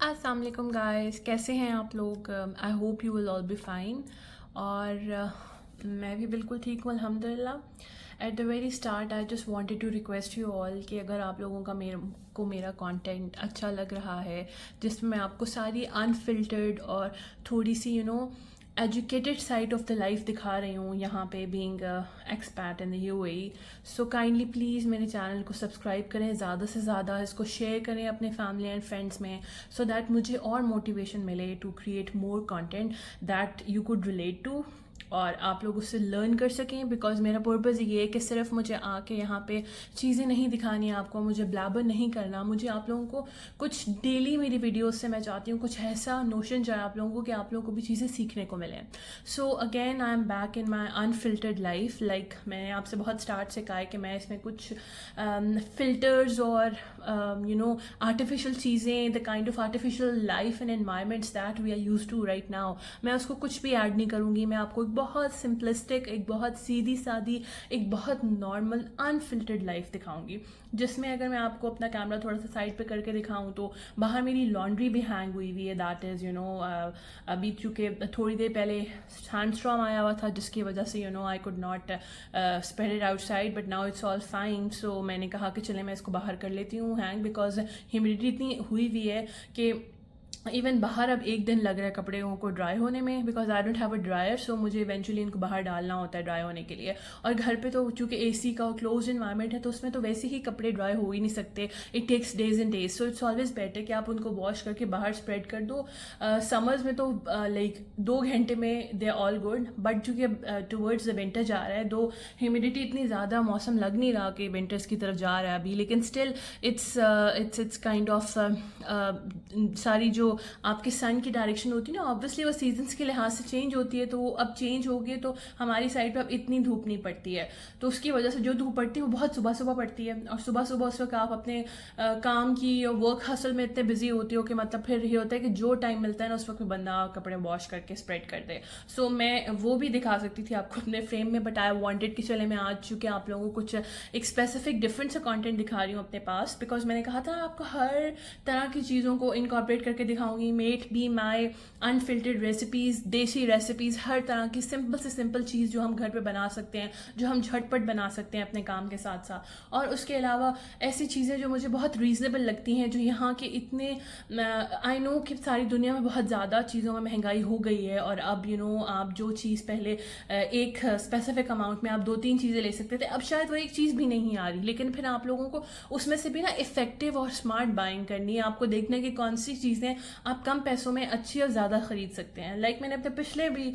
अस्सलाम वालेकुम गाइस, कैसे हैं आप लोग। I hope you will all be fine. और मैं भी बिल्कुल ठीक हूँ अल्हम्दुलिल्लाह। At the very start I just wanted to request you all कि अगर आप लोगों का मेरा कंटेंट अच्छा लग रहा है, जिसमें मैं आपको सारी अनफिल्टर्ड और थोड़ी सी educated side of the life दिखा रही हूँ यहाँ पे being expat in the UAE, so kindly please मेरे चैनल को सब्सक्राइब करें, ज़्यादा से ज़्यादा इसको शेयर करें अपने फैमिली एंड फ्रेंड्स में, सो दैट मुझे और मोटिवेशन मिले to create more content that you could relate to और आप लोग उससे लर्न कर सकें। बिकॉज मेरा पर्पज़ ये है कि सिर्फ मुझे आके यहाँ पे चीज़ें नहीं दिखानी है आपको, मुझे ब्लैबर नहीं करना, मुझे आप लोगों को कुछ डेली मेरी वीडियोस से मैं चाहती हूँ कुछ ऐसा नोशन जाए आप लोगों को कि आप लोगों को भी चीज़ें सीखने को मिलें। So again I am back in my unfiltered life. Like मैंने आपसे बहुत स्टार्ट से कहा है कि मैं इसमें कुछ फिल्टर्स और आर्टिफिशियल चीज़ें, the kind of artificial life and environments that we are use to right now, मैं उसको कुछ भी ऐड नहीं करूँगी। मैं आपको एक बहुत सिंपलिस्टिक, एक बहुत सीधी सादी, एक बहुत नॉर्मल अनफिल्टर्ड लाइफ दिखाऊंगी, जिसमें अगर मैं आपको अपना कैमरा थोड़ा सा साइड पे करके दिखाऊं तो बाहर मेरी लॉन्ड्री भी हैंग हुई हुई है। दैट इज़ अभी चूँकि थोड़ी देर पहले सैंडस्टॉर्म आया हुआ था, जिसकी वजह से I could not spread it outside, but now it's all fine. So मैंने कहा कि चले मैं इसको बाहर कर लेती हूँ हैंग, बिकॉज ह्यूमिडिटी इतनी हुई हुई है कि इवन बाहर अब एक दिन लग रहा है कपड़ों को ड्राई होने में, because I don't have a dryer, so मुझे इवेंचुअली इनको बाहर डालना होता है ड्राई होने के लिए। और घर पे तो चूँकि एसी का क्लोज इन्वायरमेंट है, तो उसमें तो वैसे ही कपड़े ड्राई हो ही नहीं सकते, it takes days and days. So it's always better कि आप उनको वॉश करके बाहर स्प्रेड कर दो। समर्स में तो लाइक 2 घंटे में दे ऑल गुड, बट चूँकि टूवर्ड्स द विंटर जा रहा है, दो ह्यूमिडिटी इतनी ज़्यादा, मौसम लग नहीं रहा कि विंटर्स की तरफ जा रहा है अभी, लेकिन स्टिल इट्स काइंड ऑफ सारी जो आपके सन की डायरेक्शन होती है ना, ऑब्वियसली वो सीजन्स के लिहाज से चेंज होती है। तो अब चेंज हो गई, तो हमारी साइड पे अब इतनी धूप नहीं पड़ती है, तो उसकी वजह से जो धूप पड़ती है वो बहुत सुबह सुबह पड़ती है। और सुबह सुबह उस वक्त आप अपने काम की और वर्क हसल में इतने बिजी होती हो कि मतलब फिर ये होता है कि जो टाइम मिलता है ना, उस वक्त बंदा कपड़े वॉश करके स्प्रेड कर दे। सो मैं वो भी दिखा सकती थी आपको अपने फ्रेम में, बट आई वांटेड कि चले मैं आज चूँकि आप लोगों को कुछ एक स्पेसिफिक डिफरेंट सा कंटेंट दिखा रही हूँ अपने पास, बिकॉज मैंने कहा था आपको हर तरह की चीज़ों को इनकॉर्पोरेट करके दिखाऊंगी। Might be my unfiltered recipes, desi recipes, हर तरह की सिंपल से सिंपल चीज़ जो हम घर पे बना सकते हैं, जो हम झटपट बना सकते हैं अपने काम के साथ साथ। और उसके अलावा ऐसी चीज़ें जो मुझे बहुत रीज़नेबल लगती हैं, जो यहाँ के इतने, आई नो कि सारी दुनिया में बहुत ज़्यादा चीज़ों में महंगाई हो गई है, और अब आप जो चीज़ पहले एक स्पेसिफिक अमाउंट में आप 2-3 चीज़ें ले सकते थे, अब शायद वो एक चीज़ भी नहीं आ रही। लेकिन फिर आप लोगों को उसमें से भी ना इफेक्टिव और स्मार्ट बाइंग करनी है, आपको देखना है कि कौन सी चीज़ें आप कम पैसों में अच्छी और ज़्यादा ख़रीद सकते हैं। लाइक मैंने अपने पिछले भी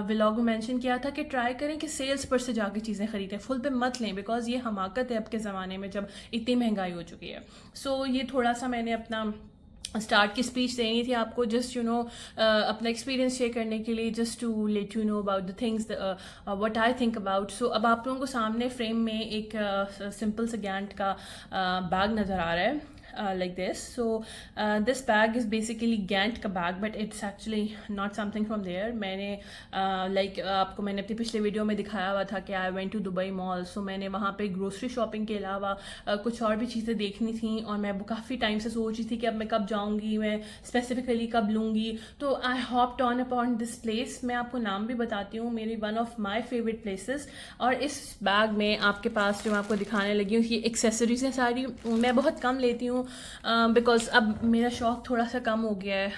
व्लॉग में मेंशन किया था कि ट्राई करें कि सेल्स पर से जाके चीज़ें ख़रीदें, फुल पे मत लें, बिकॉज ये हमाकत है अब के ज़माने में जब इतनी महंगाई हो चुकी है। सो ये थोड़ा सा मैंने अपना स्टार्ट की स्पीच देनी थी आपको, जस्ट अपना एक्सपीरियंस शेयर करने के लिए, just to let you know about the things what I think about. So अब आप लोगों को सामने फ्रेम में एक सिंपल सा गैंट का बैग नज़र आ रहा है, like this. So this bag is basically Gant का bag, but it's actually not something from there. मैंने आपको मैंने अपनी पिछले वीडियो में दिखाया हुआ था कि I went to Dubai Mall. So मैंने वहाँ पे ग्रोसरी शॉपिंग के अलावा कुछ और भी चीज़ें देखनी थी, और मैं काफ़ी टाइम से सोच रही थी कि अब मैं कब जाऊँगी, मैं स्पेसिफिकली कब लूँगी। तो I hopped on upon this place. मैं आपको नाम भी बताती हूँ, मेरी one of my favourite places. और इस बैग में आपके पास जो मैं आपको दिखाने लगी हूँ, ये एक्सेसरीज हैं सारी। मैं बहुत कम लेती हूँ बिकॉज अब मेरा शौक थोड़ा सा कम हो गया है,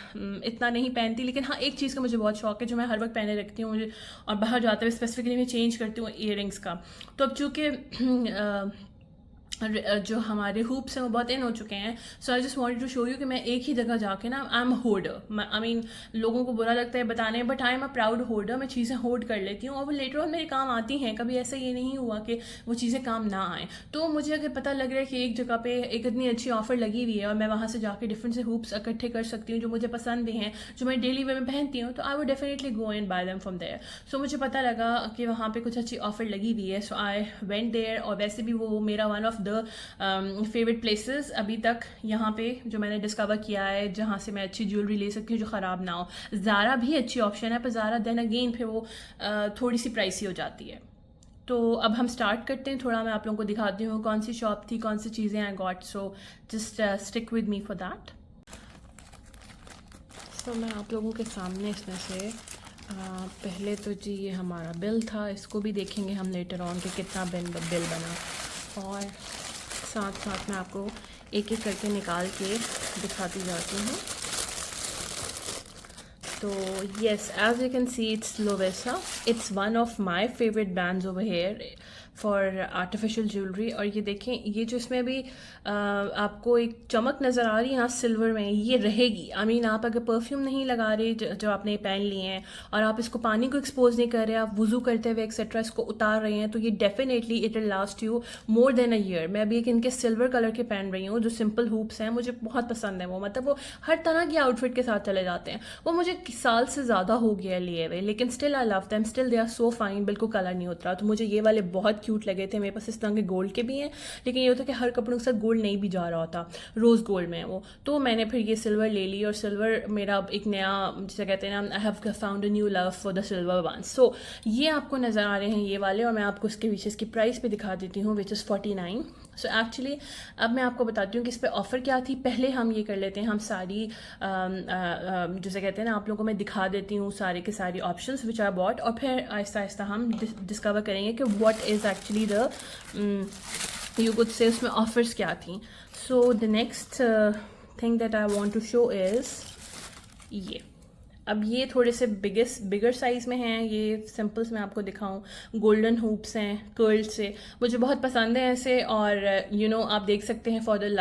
इतना नहीं पहनती। लेकिन हाँ, एक चीज़ का मुझे बहुत शौक है जो मैं हर वक्त पहने रखती हूँ मुझे, और बाहर जाते हुए स्पेसिफिकली मैं चेंज करती हूँ ईयरिंग्स का। तो अब चूँकि जो हमारे हुप्स हैं वो बहुत इन हो चुके हैं, so I just wanted to show you कि मैं एक ही जगह जाके ना, I am hoarder. I mean लोगों को बुरा लगता है बताने, but I am a proud hoarder. मैं चीज़ें होर्ड कर लेती हूँ और वो लेटर ऑन मेरे काम आती हैं। कभी ऐसा ये नहीं हुआ कि वो चीज़ें काम ना आएँ। तो मुझे अगर पता लग रहा है कि एक जगह पे एक इतनी अच्छी ऑफर लगी हुई है और मैं वहाँ से जाके डिफरेंट से हुप्स इकट्ठे कर सकती हूँ जो मुझे पसंद भी हैं, जो मैं डेली वे में पहनती हूँ, तो I would definitely go and buy them from there. So मुझे पता लगा कि वहाँ पे कुछ अच्छी ऑफर लगी हुई है, सो आई वेंट देयर। और वैसे भी वो मेरा one of the favourite places अभी तक यहाँ पे जो मैंने डिस्कवर किया है, जहाँ से मैं अच्छी ज्वेलरी ले सकती हूँ जो ख़राब ना हो। ज़ारा भी अच्छी ऑप्शन है, पर ज़ारा देन अगेन फिर वो थोड़ी सी प्राइसी हो जाती है। तो अब हम स्टार्ट करते हैं। थोड़ा मैं आप लोगों को दिखाती हूँ कौन सी शॉप थी, कौन सी चीज़ें I got. So just stick with me for that. तो मैं आप लोगों के सामने इसमें से पहले तो जी ये हमारा बिल था, इसको भी देखेंगे हम लेटर ऑन कि कितना बिल बना, और साथ साथ मैं आपको एक एक करके निकाल के दिखाती जाती हूँ। तो yes, as you can see, it's Lovisa. It's one of my favorite brands over here for artificial jewelry. और ये देखें, ये जो इसमें भी आपको एक चमक नज़र आ रही है ना सिल्वर में, ये रहेगी। आई मीन आप अगर परफ्यूम नहीं लगा रहे जो आपने पहन लिए हैं और आप इसको पानी को एक्सपोज नहीं कर रहे, आप वुज़ू करते हुए एक्सेट्रा इसको उतार रहे हैं, तो ये definitely it will last you more than a year. मैं अभी एक इनके सिल्वर कलर के पहन रही हूँ जो सिंपल हुप्स हैं, मुझे बहुत पसंद है वो। मतलब वो हर तरह की आउटफिट के साथ चले जाते हैं। वो मुझे साल से ज़्यादा हो गया लिए हुए, लेकिन still I love them, still they are so fine, बिल्कुल कलर नहीं उतरा। तो मुझे ये वाले बहुत क्यूट लगे थे। मेरे पास इस तरह के गोल्ड के भी हैं, लेकिन ये होता है कि हर कपड़ों के साथ गोल्ड नहीं भी जा रहा होता, रोज़ गोल्ड में है वो। तो मैंने फिर ये सिल्वर ले ली, और सिल्वर मेरा एक नया, जिसे कहते हैं ना, I have found a new love for the silver one. So ये आपको नज़र आ रहे हैं ये वाले, और मैं आपको इसके पीछे इसकी प्राइस भी दिखा देती हूँ, विच इज़ 49। सो एक्चुअली अब मैं आपको बताती हूँ कि इस पर ऑफ़र क्या थी। पहले हम ये कर लेते हैं, हम सारी जिसे कहते हैं ना, आप लोगों को मैं दिखा देती हूँ सारे के सारी ऑप्शंस विच आर बॉट, और फिर आहिस्ता आहिस्ता हम डिस्कवर करेंगे कि what is actually the you could say उसमें ऑफ़र्स क्या थी। So the next thing that I want to show is ये। अब ये थोड़े से बिगर साइज़ में हैं, ये सिंपल्स मैं आपको दिखाऊं। गोल्डन हुप्स हैं कर्ल से, मुझे बहुत पसंद है ऐसे। और यू नो आप देख सकते हैं, for the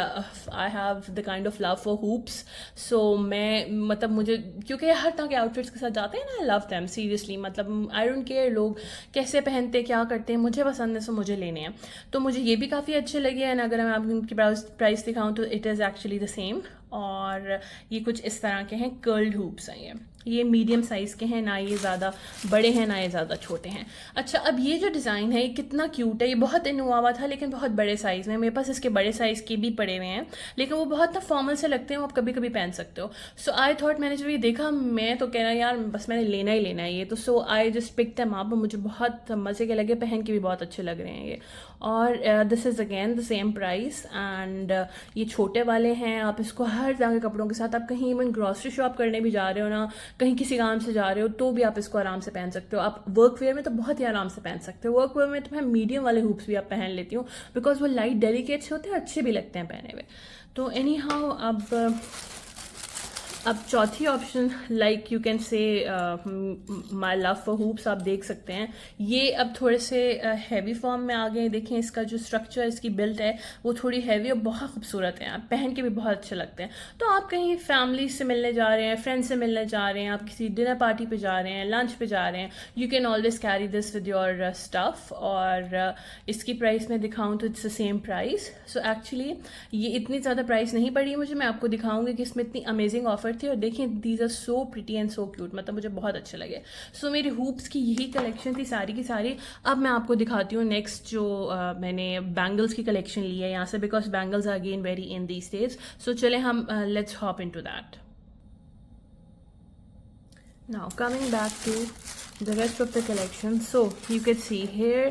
I have the kind of love for hoops. So मैं मतलब मुझे, क्योंकि हर तरह के आउटफिट्स के साथ जाते हैं ना, आई लव दैम सीरियसली। मतलब आई डोंट केयर लोग कैसे पहनते क्या करते हैं, मुझे पसंद है, सो मुझे लेने हैं। तो मुझे ये भी काफ़ी अच्छे लगे हैं। अगर मैं आपको इनकी प्राइस दिखाऊँ तो it is actually the same. और ये कुछ इस तरह के हैं, कर्ल्ड हुप्स हैं ये मीडियम साइज़ के हैं, ना ये ज़्यादा बड़े हैं ना ये ज़्यादा छोटे हैं। अच्छा, अब ये जो डिज़ाइन है ये कितना क्यूट है। ये बहुत इनोवा हुआ था, लेकिन बहुत बड़े साइज़ में। मेरे पास इसके बड़े साइज़ के भी पड़े हुए हैं, लेकिन वो बहुत ना फॉर्मल से लगते हैं, आप कभी कभी पहन सकते हो। सो आई थॉट, मैंने जब ये देखा, मैं तो कह रहा यार बस मैंने लेना ही लेना है ये। तो so I just pick them up, मुझे बहुत मज़े के लगे, पहन के भी बहुत अच्छे लग रहे हैं ये। और this is again the same price. And ये छोटे वाले हैं, आप इसको हर तरह के कपड़ों के साथ, आप कहीं इवन ग्रॉसरी शॉप करने भी जा रहे हो ना, कहीं किसी काम से जा रहे हो, तो भी आप इसको आराम से पहन सकते हो। आप वर्क वेयर में तो बहुत ही आराम से पहन सकते हो। वर्क वेयर में तो मैं मीडियम वाले हुप्स भी आप पहन लेती हूँ, बिकॉज वो लाइट डेलिकेट से होते हैं, अच्छे भी लगते हैं पहने हुए। तो एनी हाउ अब चौथी option, like you can say my love for hoops, आप देख सकते हैं ये अब थोड़े से हैवी फॉर्म में आ गए। देखें इसका जो स्ट्रक्चर, इसकी बिल्ट है वो थोड़ी हैवी और बहुत खूबसूरत है, आप पहन के भी बहुत अच्छे लगते हैं। तो आप कहीं फैमिली से मिलने जा रहे हैं, फ्रेंड से मिलने जा रहे हैं, आप किसी डिनर पार्टी पे जा रहे हैं, लंच पे जा रहे हैं, you can always carry this with your stuff. और इसकी प्राइस मैं दिखाऊँ तो it's the same price. So actually ये इतनी ज़्यादा प्राइस नहीं पड़ी मुझे, मैं आपको दिखाऊंगी कि इसमें इतनी अमेजिंग ऑफर थी। और देखें, these are so pretty and so cute, मतलब मुझे बहुत अच्छे लगे। सो मेरी हुप्स की यही कलेक्शन थी सारी की सारी। अब मैं आपको दिखाती हूँ नेक्स्ट जो मैंने बैंगल्स की कलेक्शन ली है यहाँ से, because bangles are again very in these days. So चले हम let's hop into that. Now coming back to the rest of the collection, so you can see here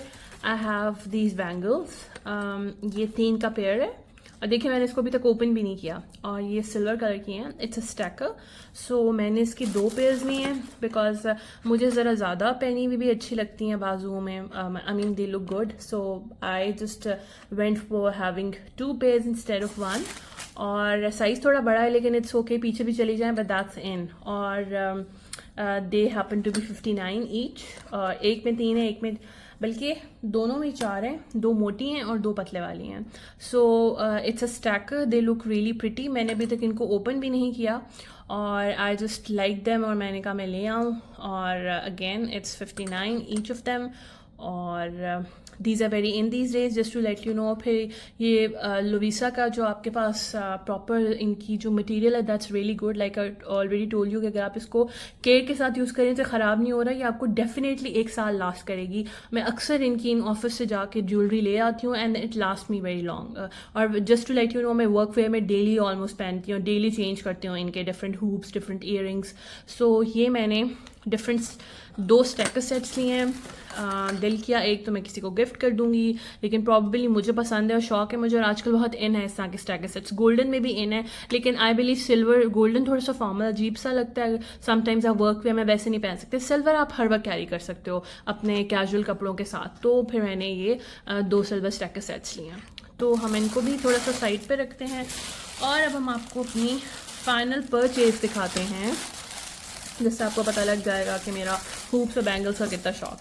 I have these bangles. ये 3 का pair है, और देखिए मैंने इसको अभी तक ओपन भी नहीं किया, और ये सिल्वर कलर की हैं। It's a stacker. सो मैंने इसकी 2 पेयर्स ली हैं, बिकॉज मुझे ज़रा ज़्यादा पहनी हुई भी अच्छी लगती हैं बाजुओं में। I mean they look good, so I just went for having 2 pairs instead of 1। और साइज़ थोड़ा बड़ा है, लेकिन इट्स ओके, पीछे भी चली जाए, बट दैट्स इन। और they happen to be 59 each. एक में 3 है, एक में, बल्कि दोनों में 4 हैं, 2 मोटी हैं और 2 पतले वाली हैं। So it's a stacker, they look really pretty. मैंने अभी तक इनको ओपन भी नहीं किया, और आई जस्ट लाइक देम, और मैंने कहा मैं ले आऊँ। और again it's 59 each of them. और these are very in these days, just to let you know. फिर ये लोविसा का जो आपके पास प्रॉपर इनकी जो मटेरियल है, that's really good. Like I already told you कि अगर आप इसको केयर के साथ यूज़ करें तो ख़राब नहीं हो रहा, ये आपको डेफिनेटली 1 साल लास्ट करेगी। मैं अक्सर इनकी इन ऑफिस से जाके ज्वेलरी ले आती हूँ, and it last me very long. और just to let you know, मैं वर्क वेयर में डेली ऑलमोस्ट पहनती हूँ, डेली चेंज करती हूँ इनके different hoops, different earrings. So ये मैंने डिफरेंट 2 स्टैकर सेट्स लिए हैं। दिल किया एक तो मैं किसी को गिफ्ट कर दूंगी, लेकिन प्रॉब्ली मुझे पसंद है और शौक है मुझे, और आजकल बहुत इन है इस तरह के स्टैकर सेट्स। गोल्डन में भी इन है, लेकिन आई बिलीव सिल्वर, गोल्डन थोड़ा सा फॉर्मल अजीब सा लगता है, समटाइम्स आप वर्क वेयर में वैसे नहीं पहन सकते। सिल्वर आप हर वक्त कैरी कर सकते हो अपने कैजुअल कपड़ों के साथ, तो फिर मैंने ये 2 सिल्वर स्टैकर सेट्स लिए हैं। तो हम इनको भी थोड़ा सा साइड पे रखते हैं और अब हम आपको अपनी फाइनल परचेज दिखाते हैं, जिससे आपको पता लग जाएगा कि मेरा हूप्स और बैंगल्स का कितना शौक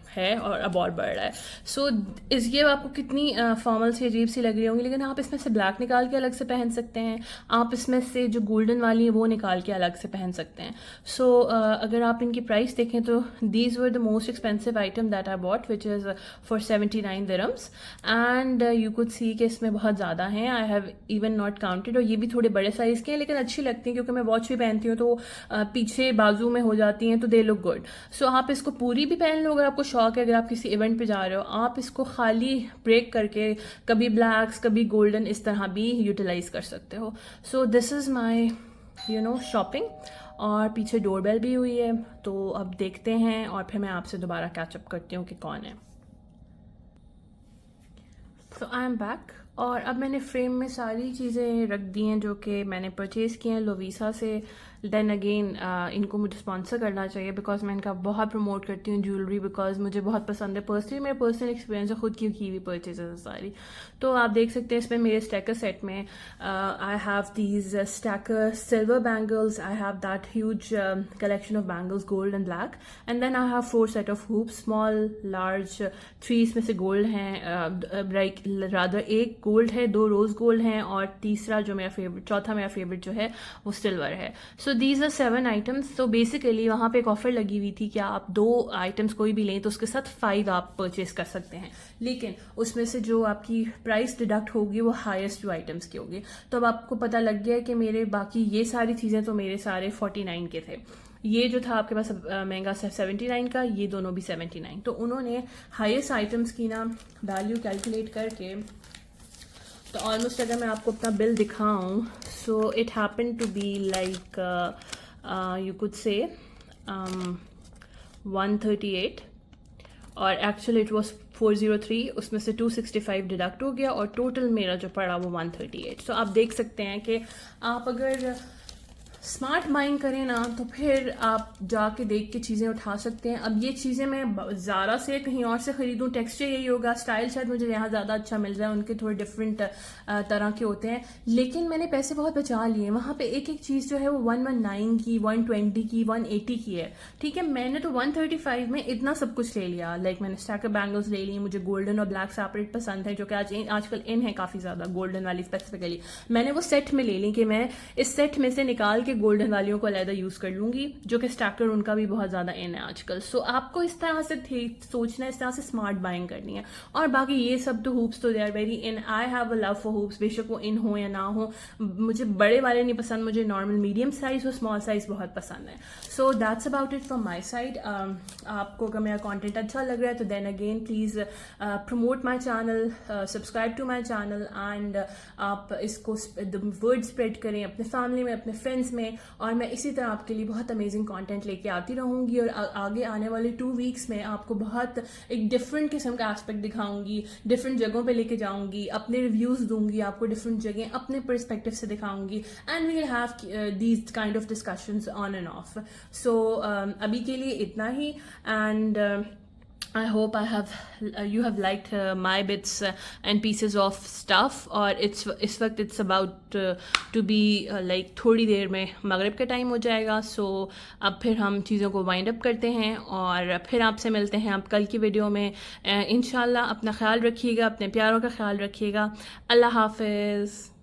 है और अब और बढ़ रहा है। सो ये आपको कितनी फॉर्मल सी अजीब सी लग रही होंगी, लेकिन आप इसमें से ब्लैक निकाल के अलग से पहन सकते हैं, आप इसमें से जो गोल्डन वाली है वो निकाल के अलग से पहन सकते हैं। सो अगर आप इनकी प्राइस देखें तो these were the most expensive item that I bought, which is for 79 dirhams, and you could see कि इसमें बहुत ज़्यादा हैं। I have even not counted, और ये भी थोड़े बड़े साइज़ के हैं, लेकिन अच्छी लगती हैं क्योंकि मैं वॉच भी पहनती हूँ तो पीछे बाजू में हो जाती हैं, तो दे लुक गुड। सो आप इसको पूरी भी पहन लो अगर आपको शौक है, अगर आप किसी इवेंट पे जा रहे हो आप इसको खाली ब्रेक करके कभी ब्लैक्स कभी गोल्डन इस तरह भी यूटिलाइज कर सकते हो। So this is my shopping, और पीछे डोरबेल भी हुई है, तो अब देखते हैं और फिर मैं आपसे दोबारा कैचअप करती हूँ कि कौन है। सो आई एम बैक, और अब मैंने फ्रेम में सारी चीज़ें रख दी हैं जो कि मैंने परचेज़ की हैं लोवीसा से। देन अगेन इनको मुझे स्पॉन्सर करना चाहिए बिकॉज मैं इनका बहुत प्रमोट करती हूँ ज्वेलरी, बिकॉज मुझे बहुत पसंद है। पर्सनली मेरा पर्सनल एक्सपीरियंस है, खुद की हुई परचेजेस है सारी। तो आप देख सकते हैं इसमें मेरे स्टैकर सेट में I have these stacker silver bangles, I have that huge collection of bangles gold and black, and then I have 4 set of hoops, small large 3 इसमें से गोल्ड हैं, रादर 1 गोल्ड है, 2 रोज गोल्ड हैं, और तीसरा जो मेरा फेवरेट, चौथा मेरा फेवरेट जो है वो सिल्वर है। So these are 7 items. तो बेसिकली वहाँ पे एक ऑफर लगी हुई थी कि आप 2 आइटम्स कोई भी लें तो उसके साथ 5 आप परचेज कर सकते हैं, लेकिन उसमें से जो आपकी प्राइस डिडक्ट होगी वो हाईएस्ट 2 आइटम्स की होगी। तो अब आपको पता लग गया कि मेरे बाकी ये सारी चीज़ें तो मेरे सारे 49 के थे, ये जो था आपके पास महंगा 79 का, ये दोनों भी 79। तो उन्होंने हाईएस्ट आइटम्स की ना वैल्यू कैलकुलेट करके, तो ऑलमोस्ट अगर मैं आपको अपना बिल दिखाऊं, so it happen to be like you could say 138, और एक्चुअली इट वाज 403, उसमें से 265 डिडक्ट हो गया और टोटल मेरा जो पड़ा वो 138। तो आप देख सकते हैं कि आप अगर स्मार्ट बाइंग करें ना तो फिर आप जाके देख के चीज़ें उठा सकते हैं। अब ये चीज़ें मैं ज़ारा से कहीं और से ख़रीदूँ, टेक्सचर यही होगा, स्टाइल शायद मुझे यहाँ ज़्यादा अच्छा मिल रहा है, उनके थोड़े डिफरेंट तरह के होते हैं, लेकिन मैंने पैसे बहुत बचा लिए। वहाँ पे एक एक चीज़ जो है वो 119 की, 120 की, 180 की है, ठीक है। मैंने तो 135 में इतना सब कुछ ले लिया। लाइक मैंने स्टैकर बैंगल्स ले ली, मुझे गोल्डन और ब्लैक सेपरेट पसंद है जो कि आजकल इन है काफ़ी ज़्यादा, गोल्डन वाली स्पेसिफिकली मैंने वो सेट में ले ली कि मैं इस सेट में से निकाल के गोल्डन वालियों को अलग यूज कर लूंगी, जो कि स्टैकर उनका भी बहुत ज्यादा इन है आजकल। सो आपको इस तरह से सोचना है, इस तरह से स्मार्ट बाइंग करनी है। और बाकी ये सब तो हूप्स तो they are very in, I have a love for hoops, बेशक वो इन हो या ना हो। मुझे बड़े वाले नहीं पसंद, मुझे नॉर्मल मीडियम साइज और स्मॉल साइज बहुत पसंद है। So that's about it from my side. आपको अगर मेरा कॉन्टेंट अच्छा लग रहा है तो then again please promote my channel, subscribe to my channel, and आप इसको वर्ड स्प्रेड करें अपने फैमिली में, अपने फ्रेंड्स में, और मैं इसी तरह आपके लिए बहुत अमेजिंग कंटेंट लेके आती रहूँगी। और आगे आने वाले 2 वीक्स में आपको बहुत एक डिफरेंट किस्म का एस्पेक्ट दिखाऊंगी, डिफरेंट जगहों पे लेके जाऊंगी, अपने रिव्यूज़ दूंगी आपको, डिफरेंट जगह अपने पर्सपेक्टिव से दिखाऊंगी, and we will have these kind of discussions on and off. So अभी के लिए इतना ही, and I hope you have liked my bits and pieces of stuff। और इस वक्त it's about to be like थोड़ी देर में मगरिब का टाइम हो जाएगा। सो अब फिर हम चीज़ों को वाइंड अप करते हैं और फिर आपसे मिलते हैं आप कल की वीडियो में इंशाल्लाह। अपना ख्याल रखिएगा, अपने प्यारों का ख्याल रखिएगा। अल्लाह हाफिज़।